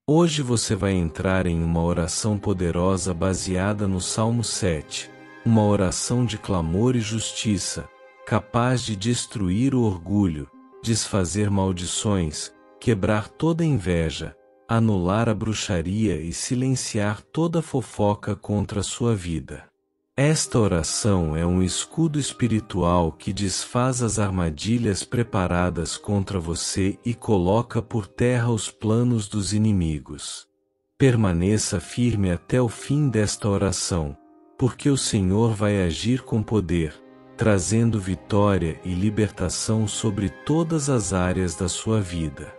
Hoje você vai entrar em uma oração poderosa baseada no Salmo 7, uma oração de clamor e justiça, capaz de destruir o orgulho, desfazer maldições, quebrar toda inveja, anular a bruxaria e silenciar toda fofoca contra a sua vida. Esta oração é um escudo espiritual que desfaz as armadilhas preparadas contra você e coloca por terra os planos dos inimigos. Permaneça firme até o fim desta oração, porque o Senhor vai agir com poder, trazendo vitória e libertação sobre todas as áreas da sua vida.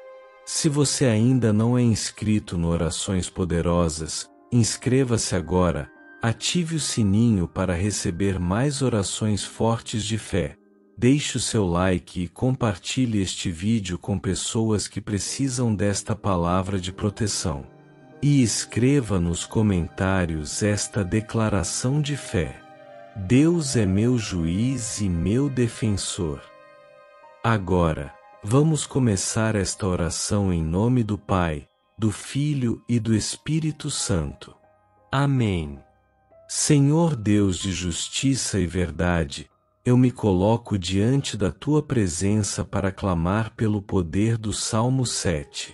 Se você ainda não é inscrito no Orações Poderosas, inscreva-se agora. Ative o sininho para receber mais orações fortes de fé. Deixe o seu like e compartilhe este vídeo com pessoas que precisam desta palavra de proteção. E escreva nos comentários esta declaração de fé: Deus é meu juiz e meu defensor. Agora, vamos começar esta oração em nome do Pai, do Filho e do Espírito Santo. Amém. Senhor Deus de justiça e verdade, eu me coloco diante da Tua presença para clamar pelo poder do Salmo 7.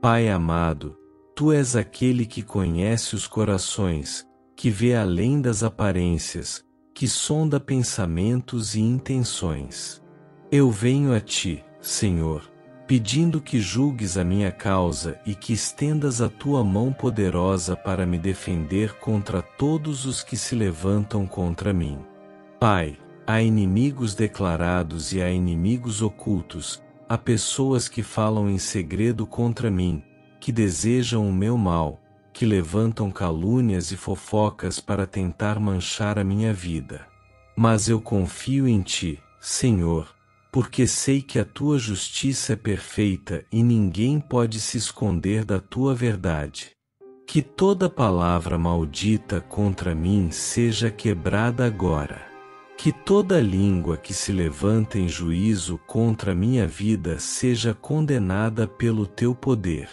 Pai amado, Tu és aquele que conhece os corações, que vê além das aparências, que sonda pensamentos e intenções. Eu venho a Ti, Senhor, pedindo que julgues a minha causa e que estendas a Tua mão poderosa para me defender contra todos os que se levantam contra mim. Pai, há inimigos declarados e há inimigos ocultos, há pessoas que falam em segredo contra mim, que desejam o meu mal, que levantam calúnias e fofocas para tentar manchar a minha vida. Mas eu confio em Ti, Senhor, porque sei que a Tua justiça é perfeita e ninguém pode se esconder da Tua verdade. Que toda palavra maldita contra mim seja quebrada agora. Que toda língua que se levanta em juízo contra minha vida seja condenada pelo Teu poder.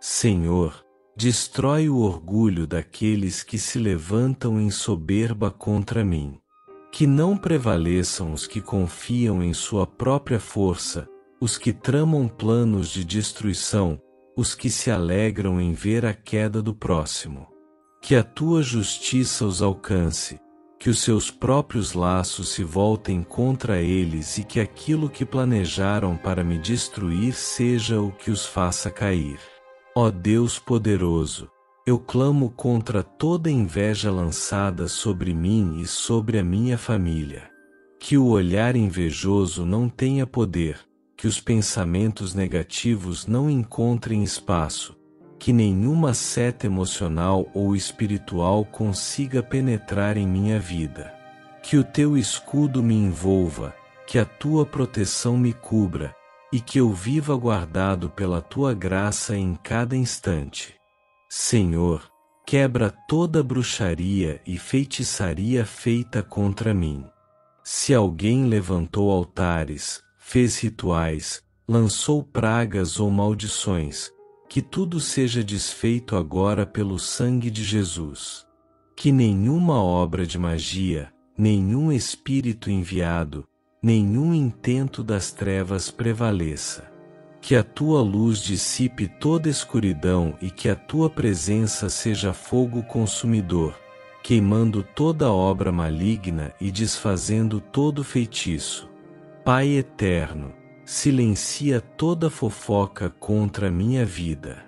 Senhor, destrói o orgulho daqueles que se levantam em soberba contra mim. Que não prevaleçam os que confiam em sua própria força, os que tramam planos de destruição, os que se alegram em ver a queda do próximo. Que a Tua justiça os alcance, que os seus próprios laços se voltem contra eles e que aquilo que planejaram para me destruir seja o que os faça cair. Ó Deus poderoso, eu clamo contra toda inveja lançada sobre mim e sobre a minha família. Que o olhar invejoso não tenha poder, que os pensamentos negativos não encontrem espaço, que nenhuma seta emocional ou espiritual consiga penetrar em minha vida. Que o Teu escudo me envolva, que a Tua proteção me cubra, e que eu viva guardado pela Tua graça em cada instante. Senhor, quebra toda bruxaria e feitiçaria feita contra mim. Se alguém levantou altares, fez rituais, lançou pragas ou maldições, que tudo seja desfeito agora pelo sangue de Jesus. Que nenhuma obra de magia, nenhum espírito enviado, nenhum intento das trevas prevaleça. Que a Tua luz dissipe toda escuridão e que a Tua presença seja fogo consumidor, queimando toda obra maligna e desfazendo todo feitiço. Pai eterno, silencia toda fofoca contra a minha vida.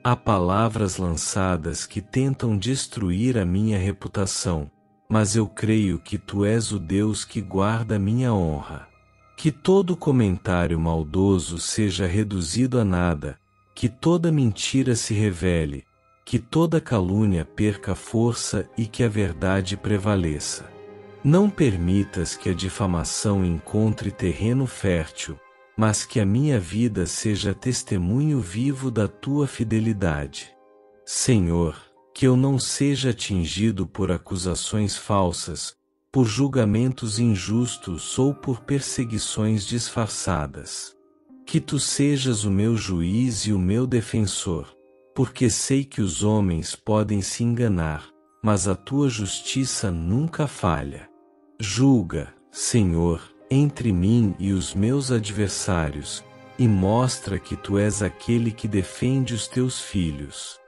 Há palavras lançadas que tentam destruir a minha reputação, mas eu creio que Tu és o Deus que guarda minha honra. Que todo comentário maldoso seja reduzido a nada, que toda mentira se revele, que toda calúnia perca força e que a verdade prevaleça. Não permitas que a difamação encontre terreno fértil, mas que a minha vida seja testemunho vivo da Tua fidelidade. Senhor, que eu não seja atingido por acusações falsas, por julgamentos injustos ou por perseguições disfarçadas. Que Tu sejas o meu juiz e o meu defensor. porque sei que os homens podem se enganar, mas a tua justiça nunca falha. Julga, Senhor, entre mim e os meus adversários, e mostra que tu és aquele que defende os teus filhos.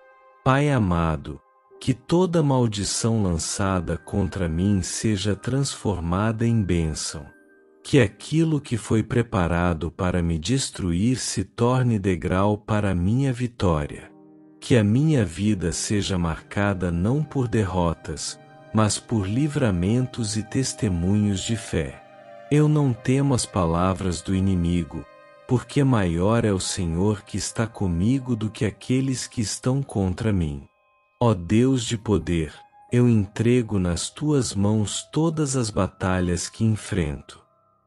Pai amado, que toda maldição lançada contra mim seja transformada em bênção. Que aquilo que foi preparado para me destruir se torne degrau para a minha vitória. Que a minha vida seja marcada não por derrotas, mas por livramentos e testemunhos de fé. Eu não temo as palavras do inimigo, porque maior é o Senhor que está comigo do que aqueles que estão contra mim. Ó Deus de poder, eu entrego nas tuas mãos todas as batalhas que enfrento.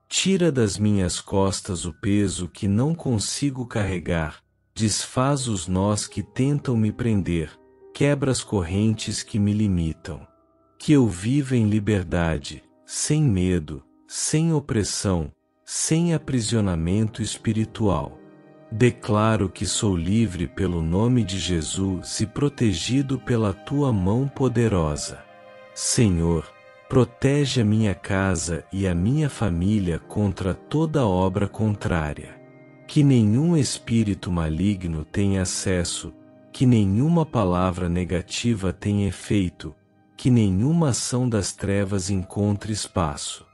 Tira das minhas costas o peso que não consigo carregar, desfaz os nós que tentam me prender, quebra as correntes que me limitam. Que eu viva em liberdade, sem medo, sem opressão, sem aprisionamento espiritual. Declaro que sou livre pelo nome de Jesus e protegido pela tua mão poderosa. Senhor, protege a minha casa e a minha família contra toda obra contrária. Que nenhum espírito maligno tenha acesso, que nenhuma palavra negativa tenha efeito, que nenhuma ação das trevas encontre espaço.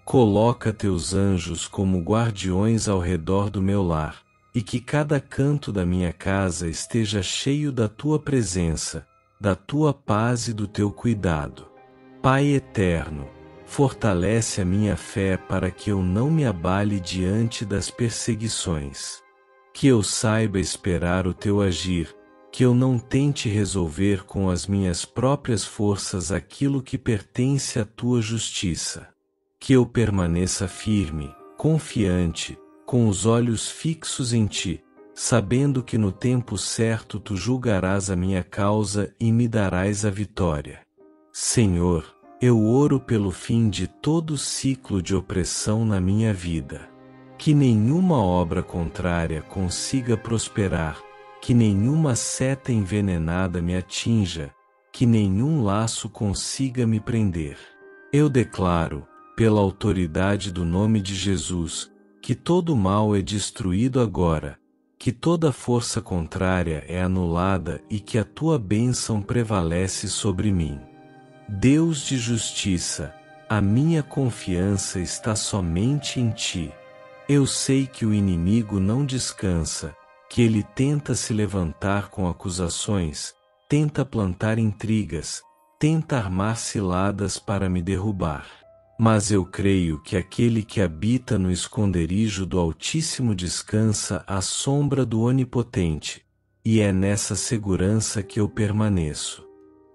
Coloca teus anjos como guardiões ao redor do meu lar, e que cada canto da minha casa esteja cheio da tua presença, da tua paz e do teu cuidado. Pai eterno, fortalece a minha fé para que eu não me abale diante das perseguições. Que eu saiba esperar o teu agir, que eu não tente resolver com as minhas próprias forças aquilo que pertence à tua justiça. Que eu permaneça firme, confiante, com os olhos fixos em ti, sabendo que no tempo certo tu julgarás a minha causa e me darás a vitória. Senhor, eu oro pelo fim de todo ciclo de opressão na minha vida. Que nenhuma obra contrária consiga prosperar, que nenhuma seta envenenada me atinja, que nenhum laço consiga me prender. Eu declaro, pela autoridade do nome de Jesus, que todo mal é destruído agora, que toda força contrária é anulada e que a tua bênção prevalece sobre mim. Deus de justiça, a minha confiança está somente em ti. Eu sei que o inimigo não descansa, que ele tenta se levantar com acusações, tenta plantar intrigas, tenta armar ciladas para me derrubar. Mas eu creio que aquele que habita no esconderijo do Altíssimo descansa à sombra do Onipotente, e é nessa segurança que eu permaneço.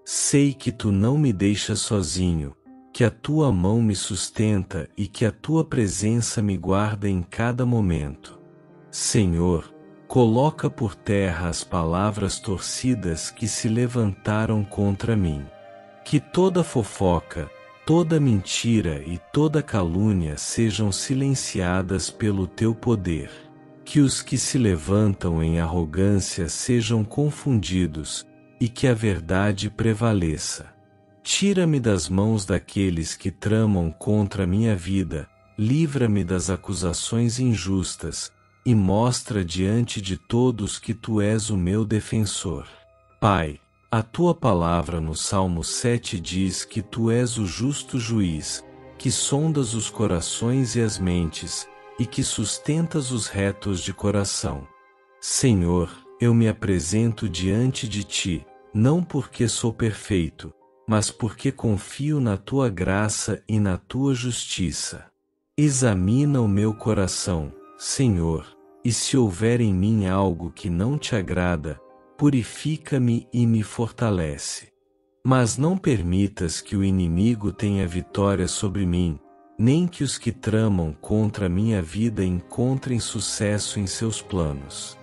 Sei que tu não me deixas sozinho, que a tua mão me sustenta e que a tua presença me guarda em cada momento. Senhor, coloca por terra as palavras torcidas que se levantaram contra mim. Que toda fofoca, toda mentira e toda calúnia sejam silenciadas pelo teu poder. Que os que se levantam em arrogância sejam confundidos, e que a verdade prevaleça. Tira-me das mãos daqueles que tramam contra a minha vida, livra-me das acusações injustas, e mostra diante de todos que tu és o meu defensor. Pai, a tua palavra no Salmo 7 diz que tu és o justo juiz, que sondas os corações e as mentes, e que sustentas os retos de coração. Senhor, eu me apresento diante de ti, não porque sou perfeito, mas porque confio na tua graça e na tua justiça. Examina o meu coração, Senhor, e se houver em mim algo que não te agrada, purifica-me e me fortalece. Mas não permitas que o inimigo tenha vitória sobre mim, nem que os que tramam contra a minha vida encontrem sucesso em seus planos.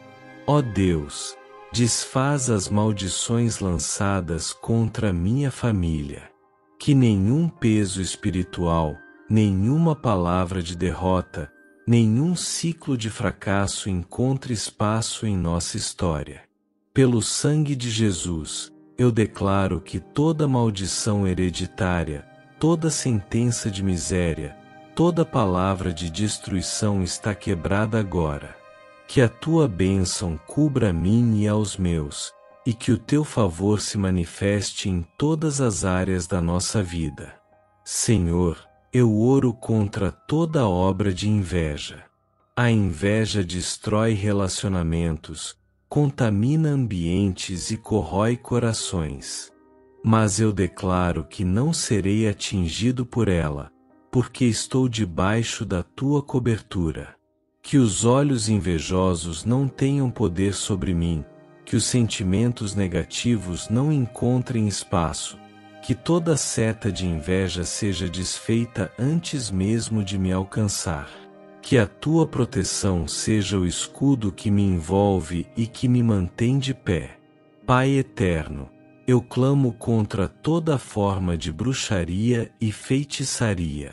Ó Deus, desfaz as maldições lançadas contra a minha família. Que nenhum peso espiritual, nenhuma palavra de derrota, nenhum ciclo de fracasso encontre espaço em nossa história. Pelo sangue de Jesus, eu declaro que toda maldição hereditária, toda sentença de miséria, toda palavra de destruição está quebrada agora. Que a tua bênção cubra a mim e aos meus, e que o teu favor se manifeste em todas as áreas da nossa vida. Senhor, eu oro contra toda obra de inveja. A inveja destrói relacionamentos, contamina ambientes e corrói corações. Mas eu declaro que não serei atingido por ela, porque estou debaixo da tua cobertura. Que os olhos invejosos não tenham poder sobre mim, que os sentimentos negativos não encontrem espaço, que toda seta de inveja seja desfeita antes mesmo de me alcançar. Que a tua proteção seja o escudo que me envolve e que me mantém de pé. Pai eterno, eu clamo contra toda forma de bruxaria e feitiçaria.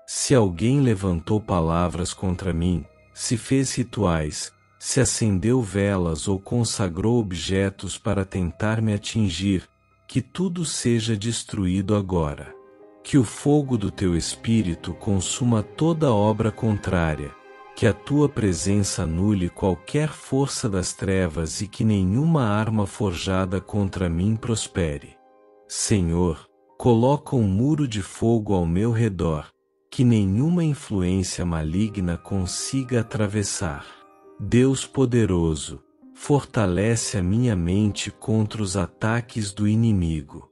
Se alguém levantou palavras contra mim, se fez rituais, se acendeu velas ou consagrou objetos para tentar me atingir, que tudo seja destruído agora. Que o fogo do teu Espírito consuma toda obra contrária, que a tua presença anule qualquer força das trevas e que nenhuma arma forjada contra mim prospere. Senhor, coloca um muro de fogo ao meu redor, que nenhuma influência maligna consiga atravessar. Deus poderoso, fortalece a minha mente contra os ataques do inimigo.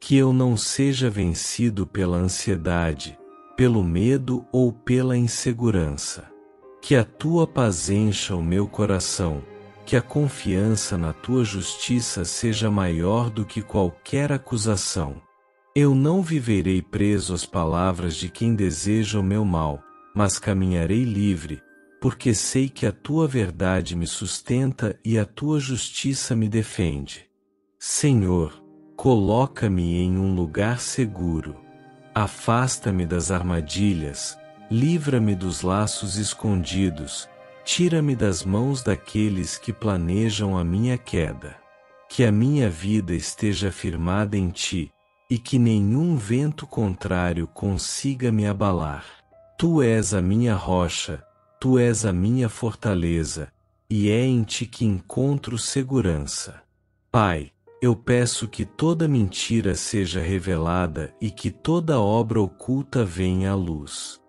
Que eu não seja vencido pela ansiedade, pelo medo ou pela insegurança. Que a tua paz encha o meu coração, que a confiança na tua justiça seja maior do que qualquer acusação. Eu não viverei preso às palavras de quem deseja o meu mal, mas caminharei livre, porque sei que a tua verdade me sustenta e a tua justiça me defende. Senhor, coloca-me em um lugar seguro. Afasta-me das armadilhas, livra-me dos laços escondidos, tira-me das mãos daqueles que planejam a minha queda. Que a minha vida esteja firmada em ti, e que nenhum vento contrário consiga me abalar. Tu és a minha rocha, tu és a minha fortaleza, e é em ti que encontro segurança. Pai, eu peço que toda mentira seja revelada e que toda obra oculta venha à luz.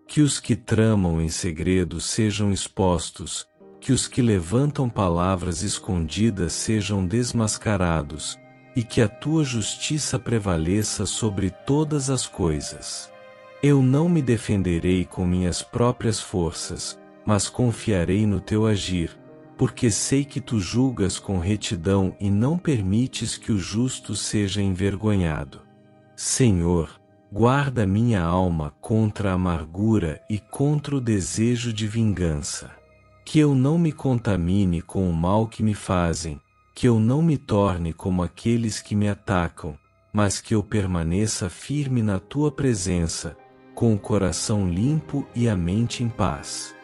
Que os que tramam em segredo sejam expostos, que os que levantam palavras escondidas sejam desmascarados, e que a tua justiça prevaleça sobre todas as coisas. Eu não me defenderei com minhas próprias forças, mas confiarei no teu agir, porque sei que tu julgas com retidão e não permites que o justo seja envergonhado. Senhor, guarda minha alma contra a amargura e contra o desejo de vingança. Que eu não me contamine com o mal que me fazem, que eu não me torne como aqueles que me atacam, mas que eu permaneça firme na tua presença, com o coração limpo e a mente em paz.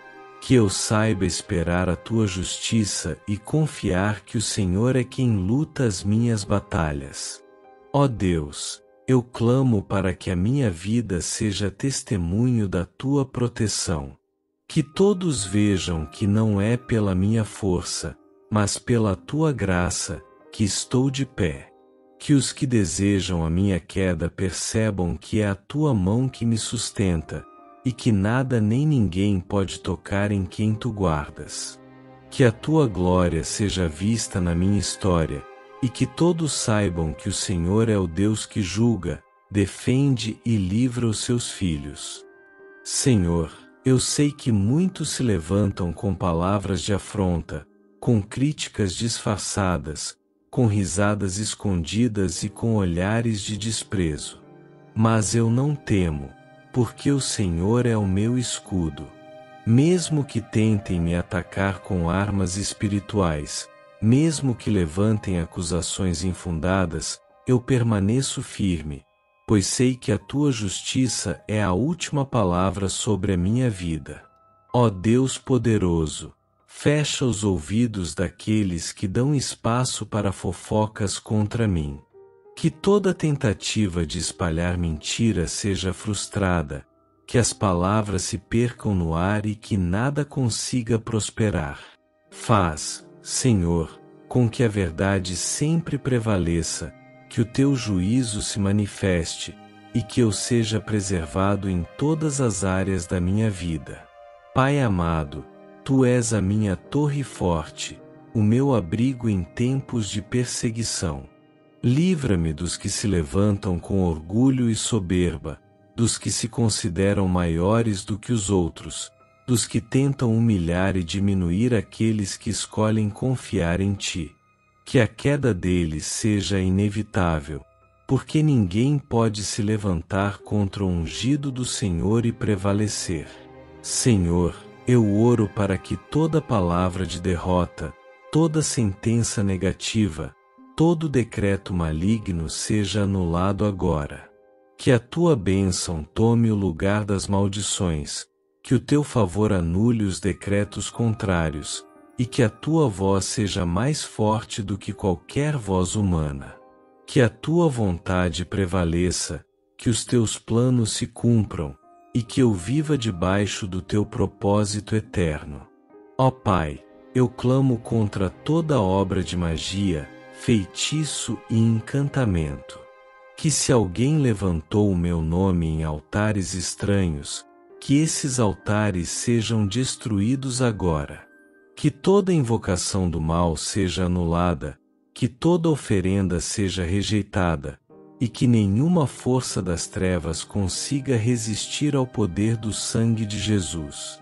Que eu saiba esperar a tua justiça e confiar que o Senhor é quem luta as minhas batalhas. Ó Deus, eu clamo para que a minha vida seja testemunho da tua proteção. Que todos vejam que não é pela minha força, mas pela tua graça, que estou de pé. Que os que desejam a minha queda percebam que é a tua mão que me sustenta, e que nada nem ninguém pode tocar em quem tu guardas. Que a tua glória seja vista na minha história, e que todos saibam que o Senhor é o Deus que julga, defende e livra os seus filhos. Senhor, eu sei que muitos se levantam com palavras de afronta, com críticas disfarçadas, com risadas escondidas e com olhares de desprezo. Mas eu não temo, porque o Senhor é o meu escudo. Mesmo que tentem me atacar com armas espirituais, mesmo que levantem acusações infundadas, eu permaneço firme, pois sei que a tua justiça é a última palavra sobre a minha vida. Ó Deus poderoso, Fecha os ouvidos daqueles que dão espaço para fofocas contra mim. Que toda tentativa de espalhar mentira seja frustrada, que as palavras se percam no ar e que nada consiga prosperar. Faz, Senhor, com que a verdade sempre prevaleça, que o teu juízo se manifeste, e que eu seja preservado em todas as áreas da minha vida. Pai amado, tu és a minha torre forte, o meu abrigo em tempos de perseguição. Livra-me dos que se levantam com orgulho e soberba, dos que se consideram maiores do que os outros, dos que tentam humilhar e diminuir aqueles que escolhem confiar em ti. Que a queda deles seja inevitável, porque ninguém pode se levantar contra o ungido do Senhor e prevalecer. Senhor, eu oro para que toda palavra de derrota, toda sentença negativa, todo decreto maligno seja anulado agora. Que a tua bênção tome o lugar das maldições, que o teu favor anule os decretos contrários, e que a tua voz seja mais forte do que qualquer voz humana. Que a tua vontade prevaleça, que os teus planos se cumpram, e que eu viva debaixo do teu propósito eterno. Ó Pai, eu clamo contra toda obra de magia, feitiço e encantamento. Que se alguém levantou o meu nome em altares estranhos, que esses altares sejam destruídos agora. Que toda invocação do mal seja anulada, que toda oferenda seja rejeitada, e que nenhuma força das trevas consiga resistir ao poder do sangue de Jesus.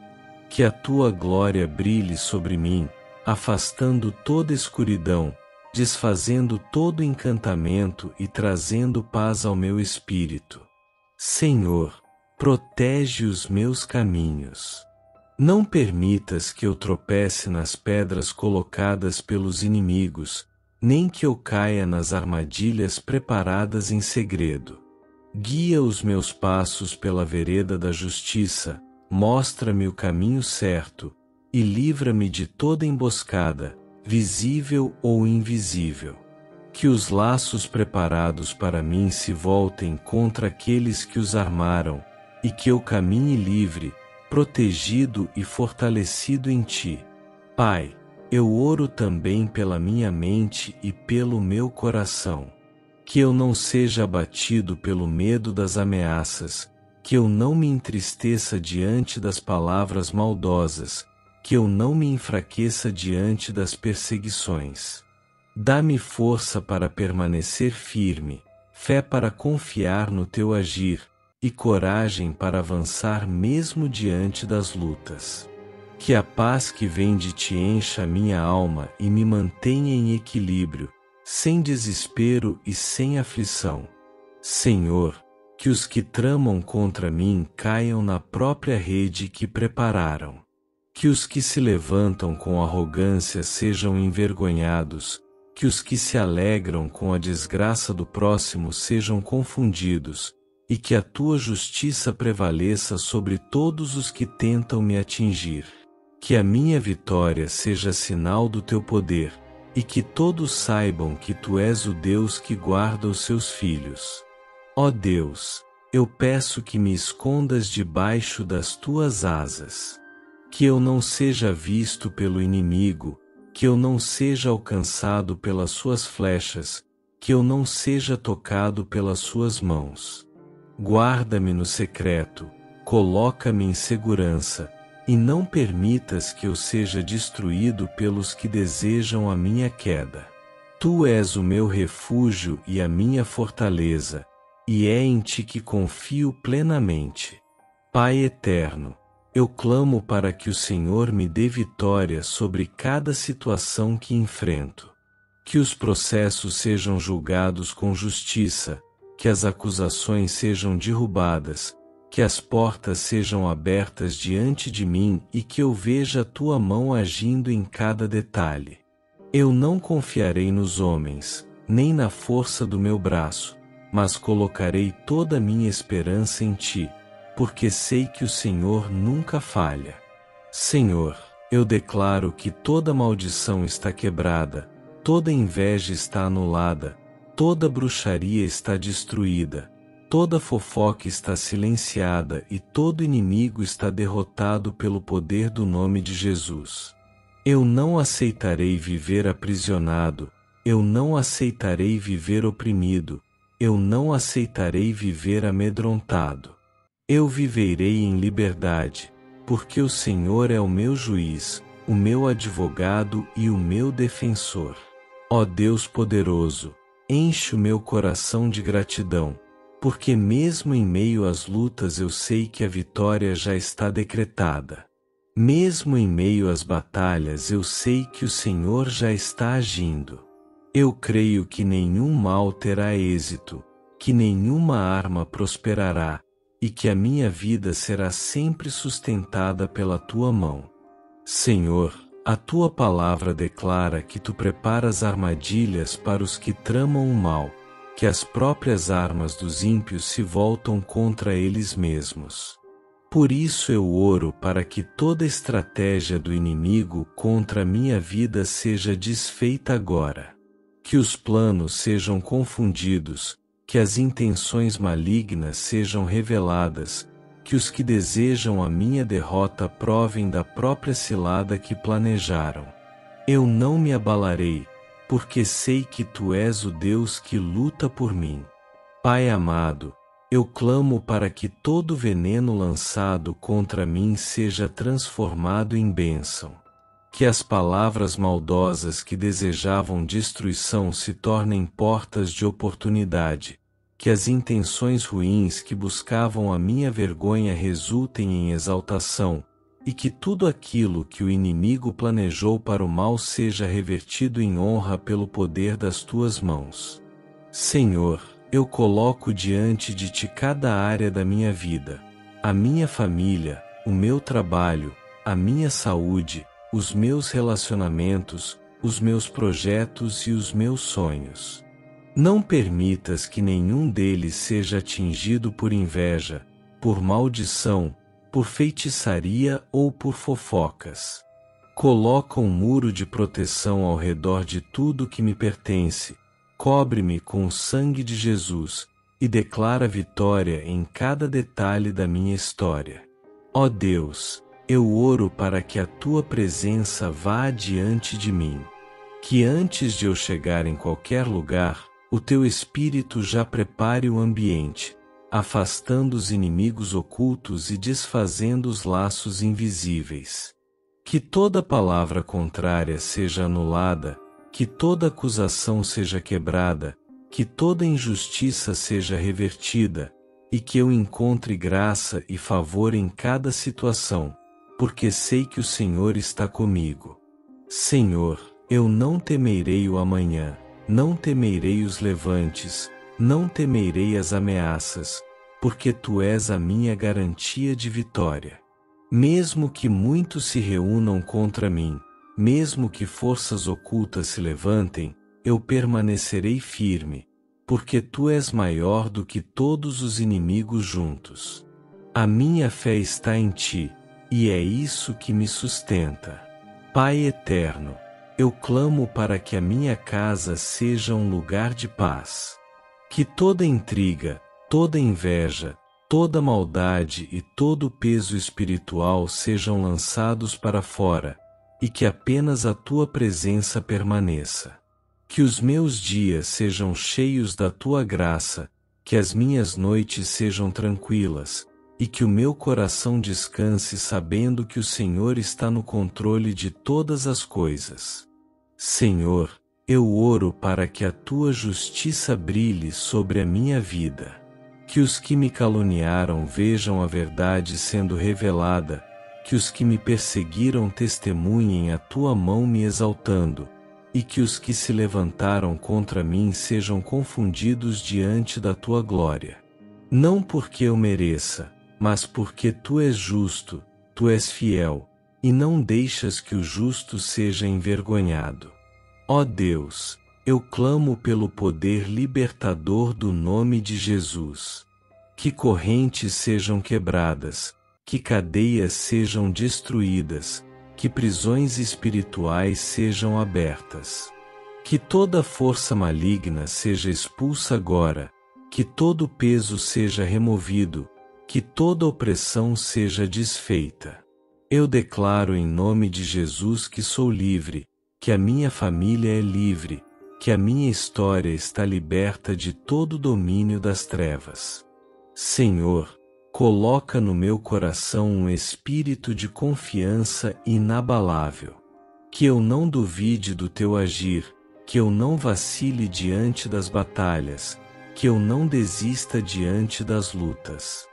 Que a tua glória brilhe sobre mim, afastando toda escuridão, desfazendo todo encantamento e trazendo paz ao meu espírito. Senhor, protege os meus caminhos. Não permitas que eu tropece nas pedras colocadas pelos inimigos, nem que eu caia nas armadilhas preparadas em segredo. Guia os meus passos pela vereda da justiça, mostra-me o caminho certo, e livra-me de toda emboscada, visível ou invisível. Que os laços preparados para mim se voltem contra aqueles que os armaram, e que eu caminhe livre, protegido e fortalecido em ti. Pai, eu oro também pela minha mente e pelo meu coração. Que eu não seja abatido pelo medo das ameaças, que eu não me entristeça diante das palavras maldosas, que eu não me enfraqueça diante das perseguições. Dá-me força para permanecer firme, fé para confiar no teu agir, e coragem para avançar mesmo diante das lutas. Que a paz que vem de ti encha a minha alma e me mantenha em equilíbrio, sem desespero e sem aflição. Senhor, que os que tramam contra mim caiam na própria rede que prepararam. Que os que se levantam com arrogância sejam envergonhados, que os que se alegram com a desgraça do próximo sejam confundidos, e que a tua justiça prevaleça sobre todos os que tentam me atingir. Que a minha vitória seja sinal do teu poder, e que todos saibam que tu és o Deus que guarda os seus filhos. Ó Deus, eu peço que me escondas debaixo das tuas asas. Que eu não seja visto pelo inimigo, que eu não seja alcançado pelas suas flechas, que eu não seja tocado pelas suas mãos. Guarda-me no secreto, coloca-me em segurança, e não permitas que eu seja destruído pelos que desejam a minha queda. Tu és o meu refúgio e a minha fortaleza, e é em ti que confio plenamente. Pai eterno, eu clamo para que o Senhor me dê vitória sobre cada situação que enfrento. Que os processos sejam julgados com justiça, que as acusações sejam derrubadas, que as portas sejam abertas diante de mim e que eu veja a tua mão agindo em cada detalhe. Eu não confiarei nos homens, nem na força do meu braço, mas colocarei toda a minha esperança em ti, porque sei que o Senhor nunca falha. Senhor, Eu declaro que toda maldição está quebrada, toda inveja está anulada, toda bruxaria está destruída, toda fofoca está silenciada e todo inimigo está derrotado pelo poder do nome de Jesus. Eu não aceitarei viver aprisionado, eu não aceitarei viver oprimido, eu não aceitarei viver amedrontado. Eu viverei em liberdade, porque o Senhor é o meu juiz, o meu advogado e o meu defensor. Ó Deus poderoso, enche o meu coração de gratidão, porque mesmo em meio às lutas eu sei que a vitória já está decretada. Mesmo em meio às batalhas eu sei que o Senhor já está agindo. Eu creio que nenhum mal terá êxito, que nenhuma arma prosperará, e que a minha vida será sempre sustentada pela tua mão. Senhor, a tua palavra declara que tu preparas armadilhas para os que tramam o mal, que as próprias armas dos ímpios se voltam contra eles mesmos. Por isso eu oro para que toda estratégia do inimigo contra a minha vida seja desfeita agora. Que os planos sejam confundidos, que as intenções malignas sejam reveladas, que os que desejam a minha derrota provem da própria cilada que planejaram. Eu não me abalarei, porque sei que tu és o Deus que luta por mim. Pai amado, eu clamo para que todo veneno lançado contra mim seja transformado em bênção. Que as palavras maldosas que desejavam destruição se tornem portas de oportunidade. Que as intenções ruins que buscavam a minha vergonha resultem em exaltação, e que tudo aquilo que o inimigo planejou para o mal seja revertido em honra pelo poder das tuas mãos. Senhor, eu coloco diante de ti cada área da minha vida, a minha família, o meu trabalho, a minha saúde, os meus relacionamentos, os meus projetos e os meus sonhos. Não permitas que nenhum deles seja atingido por inveja, por maldição, por feitiçaria ou por fofocas. Coloca um muro de proteção ao redor de tudo que me pertence, cobre-me com o sangue de Jesus, e declara vitória em cada detalhe da minha história. Ó Deus, eu oro para que a tua presença vá adiante de mim. Que antes de eu chegar em qualquer lugar, o teu Espírito já prepare o ambiente, afastando os inimigos ocultos e desfazendo os laços invisíveis. Que toda palavra contrária seja anulada, que toda acusação seja quebrada, que toda injustiça seja revertida, e que eu encontre graça e favor em cada situação, porque sei que o Senhor está comigo. Senhor, eu não temerei o amanhã. Não temerei os levantes, não temerei as ameaças, porque tu és a minha garantia de vitória. Mesmo que muitos se reúnam contra mim, mesmo que forças ocultas se levantem, eu permanecerei firme, porque tu és maior do que todos os inimigos juntos. A minha fé está em ti, e é isso que me sustenta. Pai eterno, eu clamo para que a minha casa seja um lugar de paz. Que toda intriga, toda inveja, toda maldade e todo peso espiritual sejam lançados para fora, e que apenas a tua presença permaneça. Que os meus dias sejam cheios da tua graça, que as minhas noites sejam tranquilas, e que o meu coração descanse sabendo que o Senhor está no controle de todas as coisas. Senhor, eu oro para que a tua justiça brilhe sobre a minha vida. Que os que me caluniaram vejam a verdade sendo revelada, que os que me perseguiram testemunhem a tua mão me exaltando, e que os que se levantaram contra mim sejam confundidos diante da tua glória. Não porque eu mereça, mas porque tu és justo, tu és fiel, e não deixas que o justo seja envergonhado. Ó Deus, eu clamo pelo poder libertador do nome de Jesus. Que correntes sejam quebradas, que cadeias sejam destruídas, que prisões espirituais sejam abertas. Que toda força maligna seja expulsa agora, que todo peso seja removido, que toda opressão seja desfeita. Eu declaro em nome de Jesus que sou livre, que a minha família é livre, que a minha história está liberta de todo domínio das trevas. Senhor, coloca no meu coração um espírito de confiança inabalável. Que eu não duvide do teu agir, que eu não vacile diante das batalhas, que eu não desista diante das lutas.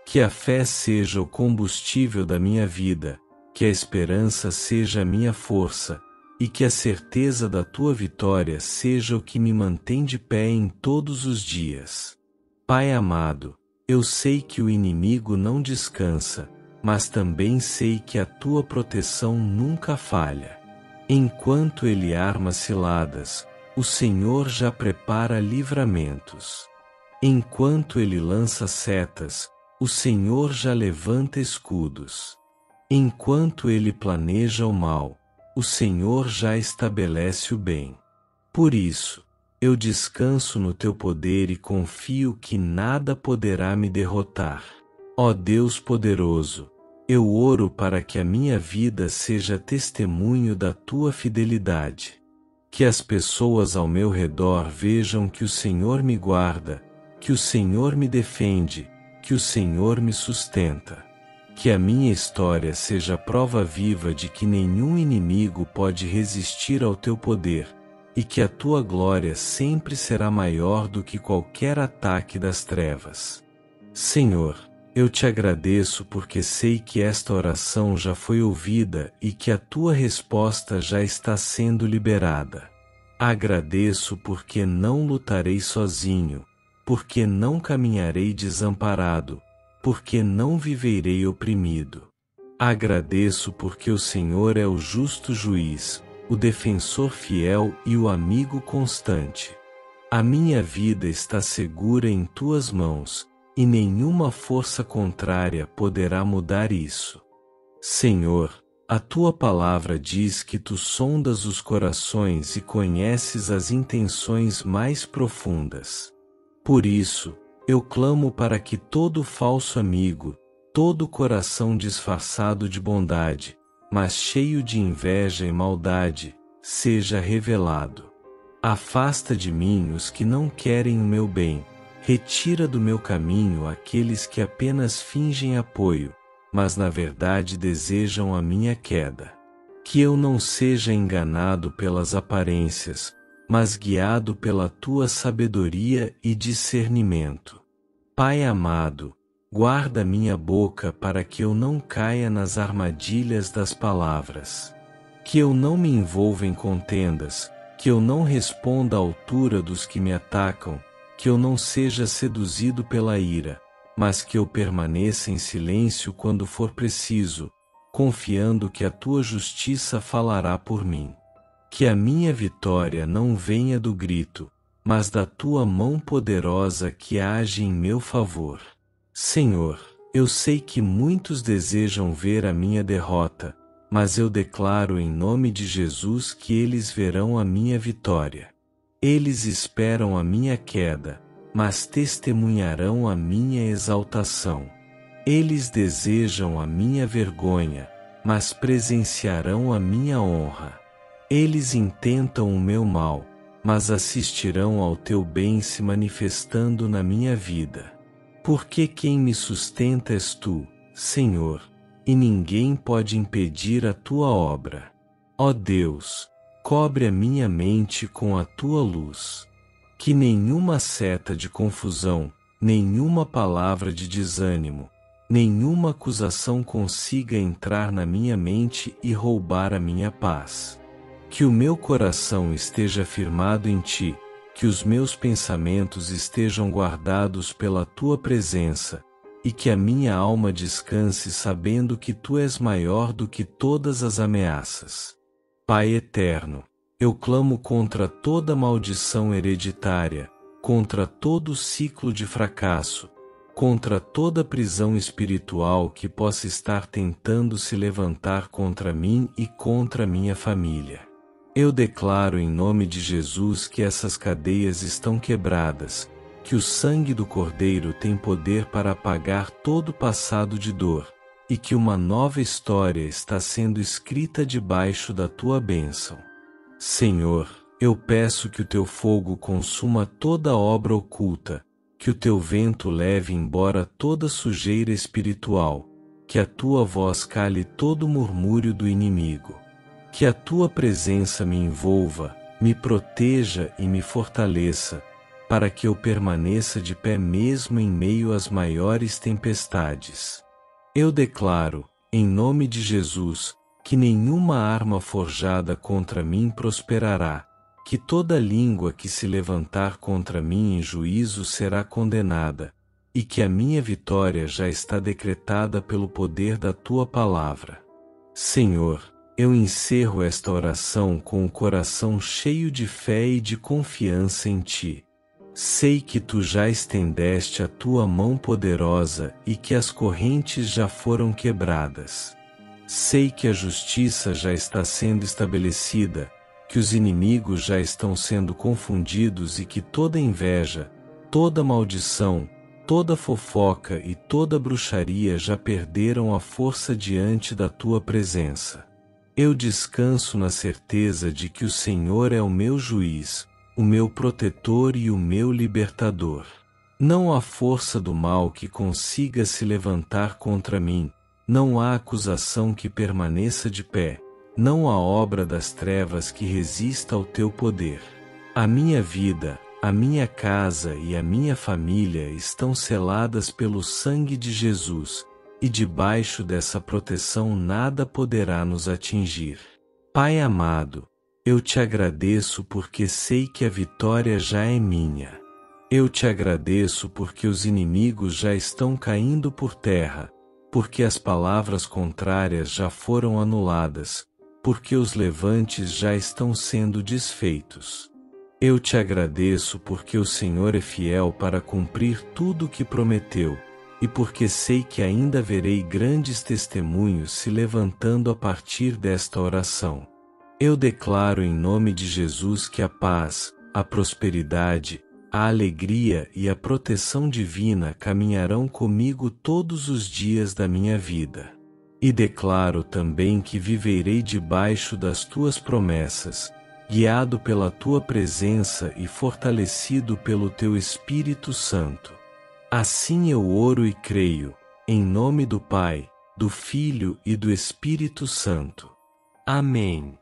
Que a fé seja o combustível da minha vida, que a esperança seja a minha força, e que a certeza da tua vitória seja o que me mantém de pé em todos os dias. Pai amado, eu sei que o inimigo não descansa, mas também sei que a tua proteção nunca falha. Enquanto ele arma ciladas, o Senhor já prepara livramentos. Enquanto ele lança setas, o Senhor já levanta escudos. Enquanto ele planeja o mal, o Senhor já estabelece o bem. Por isso, eu descanso no teu poder e confio que nada poderá me derrotar. Ó Deus poderoso, eu oro para que a minha vida seja testemunho da tua fidelidade. Que as pessoas ao meu redor vejam que o Senhor me guarda, que o Senhor me defende, que o Senhor me sustenta. Que a minha história seja prova viva de que nenhum inimigo pode resistir ao teu poder, e que a tua glória sempre será maior do que qualquer ataque das trevas. Senhor, eu te agradeço porque sei que esta oração já foi ouvida e que a tua resposta já está sendo liberada. Agradeço porque não lutarei sozinho, porque não caminharei desamparado, porque não viverei oprimido. Agradeço porque o Senhor é o justo juiz, o defensor fiel e o amigo constante. A minha vida está segura em tuas mãos, e nenhuma força contrária poderá mudar isso. Senhor, a tua palavra diz que tu sondas os corações e conheces as intenções mais profundas. Por isso, eu clamo para que todo falso amigo, todo coração disfarçado de bondade, mas cheio de inveja e maldade, seja revelado. Afasta de mim os que não querem o meu bem, retira do meu caminho aqueles que apenas fingem apoio, mas na verdade desejam a minha queda. Que eu não seja enganado pelas aparências, mas guiado pela tua sabedoria e discernimento. Pai amado, guarda minha boca para que eu não caia nas armadilhas das palavras. Que eu não me envolva em contendas, que eu não responda à altura dos que me atacam, que eu não seja seduzido pela ira, mas que eu permaneça em silêncio quando for preciso, confiando que a tua justiça falará por mim. Que a minha vitória não venha do grito, mas da tua mão poderosa que age em meu favor. Senhor, eu sei que muitos desejam ver a minha derrota, mas eu declaro em nome de Jesus que eles verão a minha vitória. Eles esperam a minha queda, mas testemunharão a minha exaltação. Eles desejam a minha vergonha, mas presenciarão a minha honra. Eles intentam o meu mal, mas assistirão ao teu bem se manifestando na minha vida. Porque quem me sustenta és tu, Senhor, e ninguém pode impedir a tua obra. Ó Deus, cobre a minha mente com a tua luz. Que nenhuma seta de confusão, nenhuma palavra de desânimo, nenhuma acusação consiga entrar na minha mente e roubar a minha paz. Que o meu coração esteja firmado em ti, que os meus pensamentos estejam guardados pela tua presença, e que a minha alma descanse sabendo que tu és maior do que todas as ameaças. Pai eterno, eu clamo contra toda maldição hereditária, contra todo ciclo de fracasso, contra toda prisão espiritual que possa estar tentando se levantar contra mim e contra minha família. Eu declaro em nome de Jesus que essas cadeias estão quebradas, que o sangue do Cordeiro tem poder para apagar todo o passado de dor, e que uma nova história está sendo escrita debaixo da tua bênção. Senhor, eu peço que o teu fogo consuma toda obra oculta, que o teu vento leve embora toda sujeira espiritual, que a tua voz cale todo murmúrio do inimigo. Que a tua presença me envolva, me proteja e me fortaleça, para que eu permaneça de pé mesmo em meio às maiores tempestades. Eu declaro, em nome de Jesus, que nenhuma arma forjada contra mim prosperará, que toda língua que se levantar contra mim em juízo será condenada, e que a minha vitória já está decretada pelo poder da tua palavra. Senhor, eu encerro esta oração com o coração cheio de fé e de confiança em ti. Sei que tu já estendeste a tua mão poderosa e que as correntes já foram quebradas. Sei que a justiça já está sendo estabelecida, que os inimigos já estão sendo confundidos e que toda inveja, toda maldição, toda fofoca e toda bruxaria já perderam a força diante da tua presença. Eu descanso na certeza de que o Senhor é o meu juiz, o meu protetor e o meu libertador. Não há força do mal que consiga se levantar contra mim, não há acusação que permaneça de pé, não há obra das trevas que resista ao teu poder. A minha vida, a minha casa e a minha família estão seladas pelo sangue de Jesus, e debaixo dessa proteção nada poderá nos atingir. Pai amado, eu te agradeço porque sei que a vitória já é minha. Eu te agradeço porque os inimigos já estão caindo por terra, porque as palavras contrárias já foram anuladas, porque os levantes já estão sendo desfeitos. Eu te agradeço porque o Senhor é fiel para cumprir tudo o que prometeu, e porque sei que ainda verei grandes testemunhos se levantando a partir desta oração. Eu declaro em nome de Jesus que a paz, a prosperidade, a alegria e a proteção divina caminharão comigo todos os dias da minha vida. E declaro também que viverei debaixo das tuas promessas, guiado pela tua presença e fortalecido pelo teu Espírito Santo. Assim eu oro e creio, em nome do Pai, do Filho e do Espírito Santo. Amém.